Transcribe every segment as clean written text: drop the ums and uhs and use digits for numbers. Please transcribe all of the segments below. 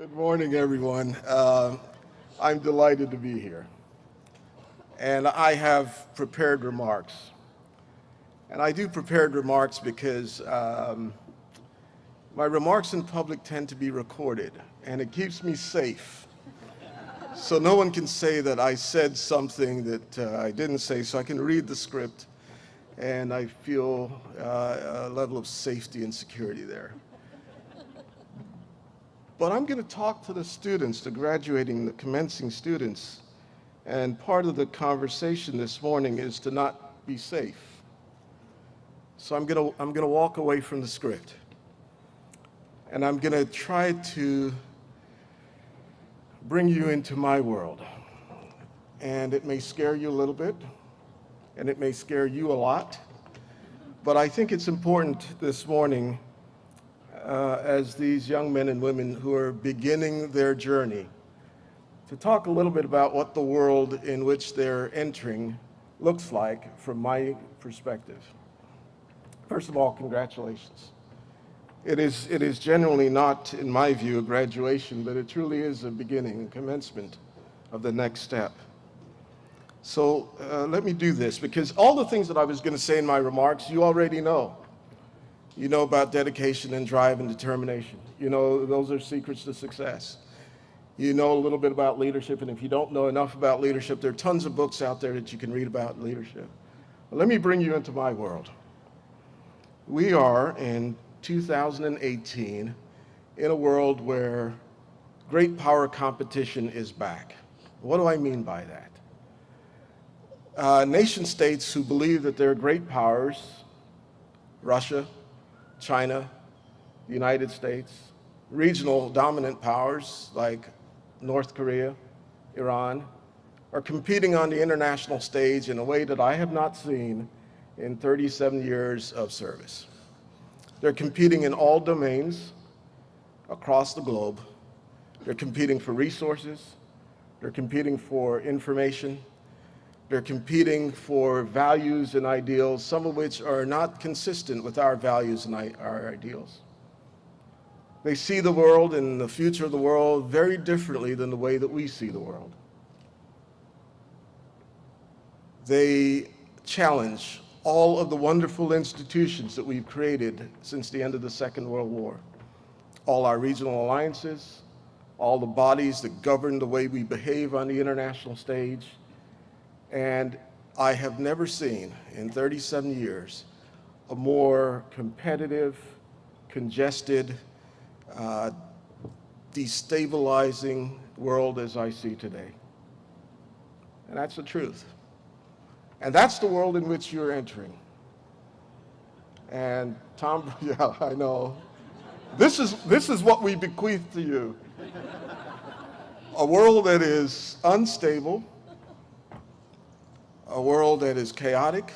Good morning, everyone. I'm delighted to be here. And I have prepared remarks. And I do prepared remarks because my remarks in public tend to be recorded, and it keeps me safe. So no one can say that I said something that I didn't say, so I can read the script, and I feel a level of safety and security there. But I'm going to talk to the students, the graduating, the commencing students, and part of the conversation this morning is to not be safe. So I'm going to walk away from the script, and I'm going to try to bring you into my world. And it may scare you a little bit, and it may scare you a lot, but I think it's important this morning as these young men and women who are beginning their journey to talk a little bit about what the world in which they're entering looks like from my perspective. First of all, congratulations. It is generally not, in my view, a graduation, but it truly is a beginning, a commencement of the next step. So let me do this, because all the things that I was going to say in my remarks, you already know. You know about dedication and drive and determination. You know those are secrets to success. You know a little bit about leadership, and if you don't know enough about leadership, there are tons of books out there that you can read about leadership. But let me bring you into my world. We are in 2018 in a world where great power competition is back. What do I mean by that? Nation states who believe that they're great powers, Russia, China, the United States, regional dominant powers like North Korea, Iran, are competing on the international stage in a way that I have not seen in 37 years of service. They're competing in all domains across the globe. They're competing for resources. They're competing for information. They're competing for values and ideals, some of which are not consistent with our values and our ideals. They see the world and the future of the world very differently than the way that we see the world. They challenge all of the wonderful institutions that we've created since the end of the Second World War. All our regional alliances, all the bodies that govern the way we behave on the international stage. And I have never seen in 37 years a more competitive, congested, destabilizing world as I see today. And that's the truth. And that's the world in which you're entering. And Tom, yeah, I know. This is what we bequeath to you. A world that is unstable, a world that is chaotic,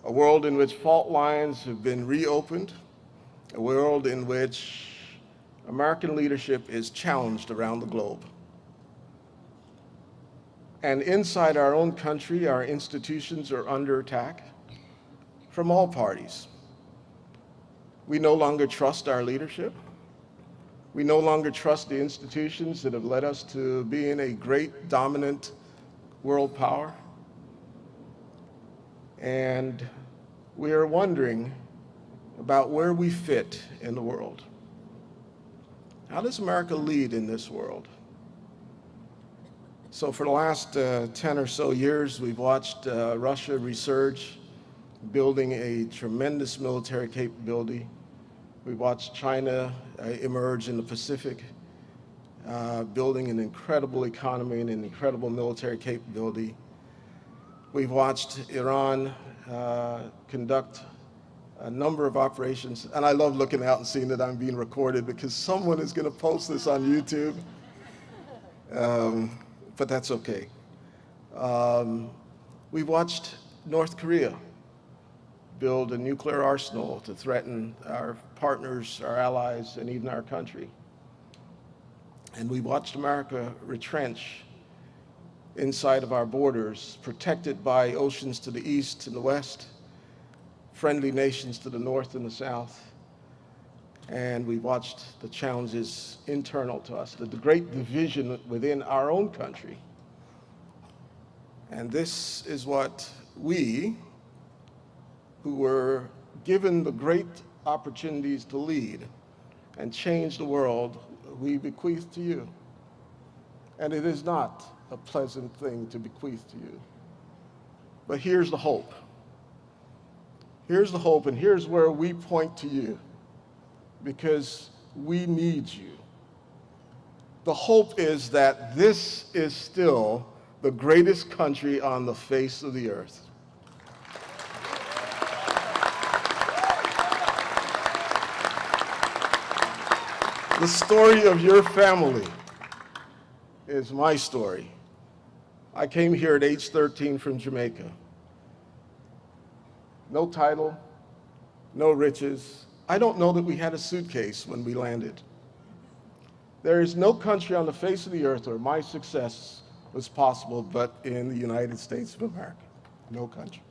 a world in which fault lines have been reopened, a world in which American leadership is challenged around the globe. And inside our own country, our institutions are under attack from all parties. We no longer trust our leadership. We no longer trust the institutions that have led us to being a great, dominant world power. And we are wondering about where we fit in the world. How does America lead in this world? So for the last 10 or so years, we've watched Russia resurge, building a tremendous military capability. We've watched China emerge in the Pacific, building an incredible economy and an incredible military capability. We've watched Iran conduct a number of operations, and I love looking out and seeing that I'm being recorded because someone is going to post this on YouTube, but that's okay. We've watched North Korea build a nuclear arsenal to threaten our partners, our allies, and even our country. And we watched America retrench inside of our borders, protected by oceans to the east and the west, friendly nations to the north and the south. and we watched the challenges internal to us, the great division within our own country. And this is what we, who were given the great opportunities to lead and change the world, we bequeath to you. And it is not a pleasant thing to bequeath to you. But here's the hope. Here's the hope, and here's where we point to you, because we need you. The hope is that this is still the greatest country on the face of the earth. The story of your family is my story. I came here at age 13 from Jamaica. No title, no riches. I don't know that we had a suitcase when we landed. There is no country on the face of the earth where my success was possible but in the United States of America. No country.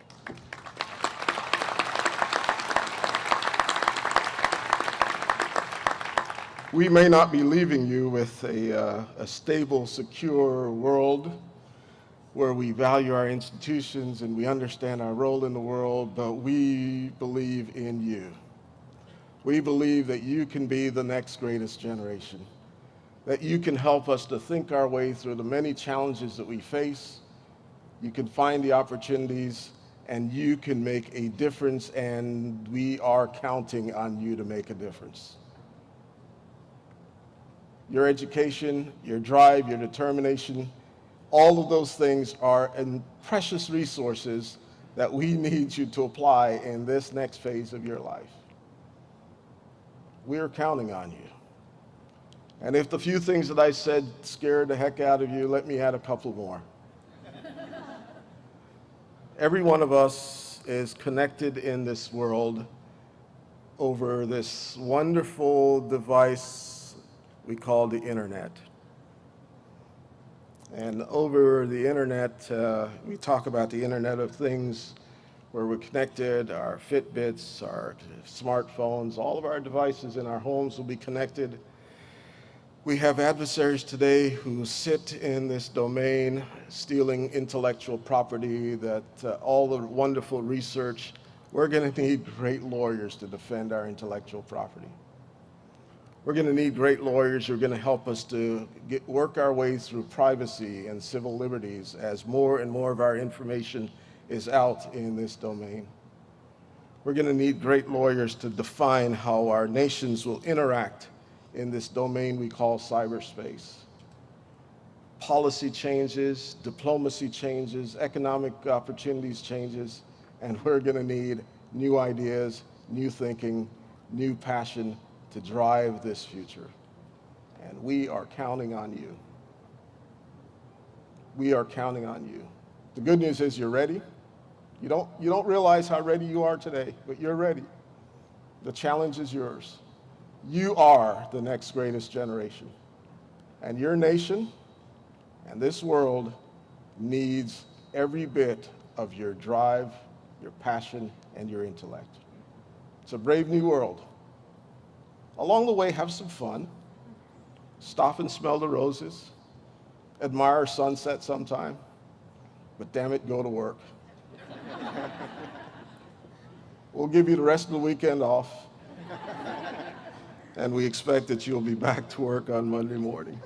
We may not be leaving you with a stable, secure world where we value our institutions and we understand our role in the world, but we believe in you. We believe that you can be the next greatest generation, that you can help us to think our way through the many challenges that we face. You can find the opportunities, and you can make a difference, and we are counting on you to make a difference. Your education, your drive, your determination, all of those things are precious resources that we need you to apply in this next phase of your life. We are counting on you. And if the few things that I said scared the heck out of you, let me add a couple more. Every one of us is connected in this world over this wonderful device we call the internet. And over the internet, we talk about the Internet of Things, where we're connected, our Fitbits, our smartphones, all of our devices in our homes will be connected. We have adversaries today who sit in this domain, stealing intellectual property, that all the wonderful research. We're going to need great lawyers to defend our intellectual property. We're going to need great lawyers who are going to help us to work our way through privacy and civil liberties as more and more of our information is out in this domain. We're going to need great lawyers to define how our nations will interact in this domain we call cyberspace. Policy changes, diplomacy changes, economic opportunities changes, and we're going to need new ideas, new thinking, new passion to drive this future. And we are counting on you. We are counting on you. The good news is you're ready. You don't realize how ready you are today, but you're ready. The challenge is yours. You are the next greatest generation. And your nation and this world needs every bit of your drive, your passion, and your intellect. It's a brave new world. Along the way, have some fun. Stop and smell the roses. Admire a sunset sometime. But damn it, go to work. We'll give you the rest of the weekend off. And we expect that you'll be back to work on Monday morning.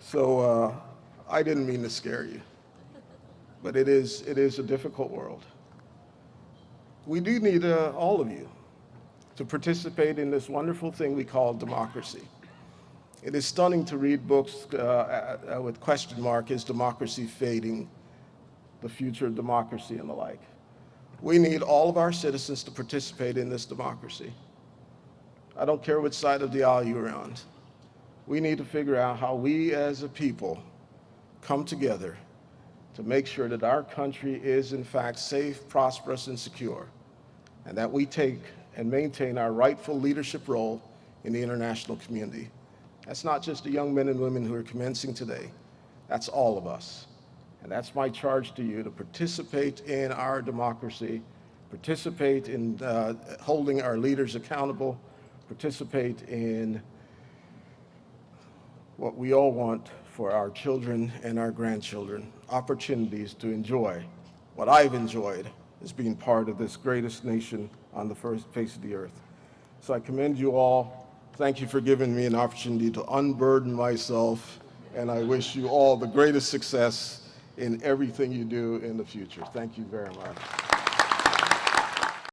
So I didn't mean to scare you. But it is a difficult world. We do need all of you to participate in this wonderful thing we call democracy. It is stunning to read books with question mark, is democracy fading? The future of democracy and the like. We need all of our citizens to participate in this democracy. I don't care which side of the aisle you're on. We need to figure out how we as a people come together to make sure that our country is in fact safe, prosperous, and secure, and that we take and maintain our rightful leadership role in the international community. That's not just the young men and women who are commencing today. That's all of us. And that's my charge to you, to participate in our democracy, participate in holding our leaders accountable, participate in what we all want for our children and our grandchildren, opportunities to enjoy what I've enjoyed as being part of this greatest nation on the face of the earth. So I commend you all. Thank you for giving me an opportunity to unburden myself, and I wish you all the greatest success in everything you do in the future. Thank you very much.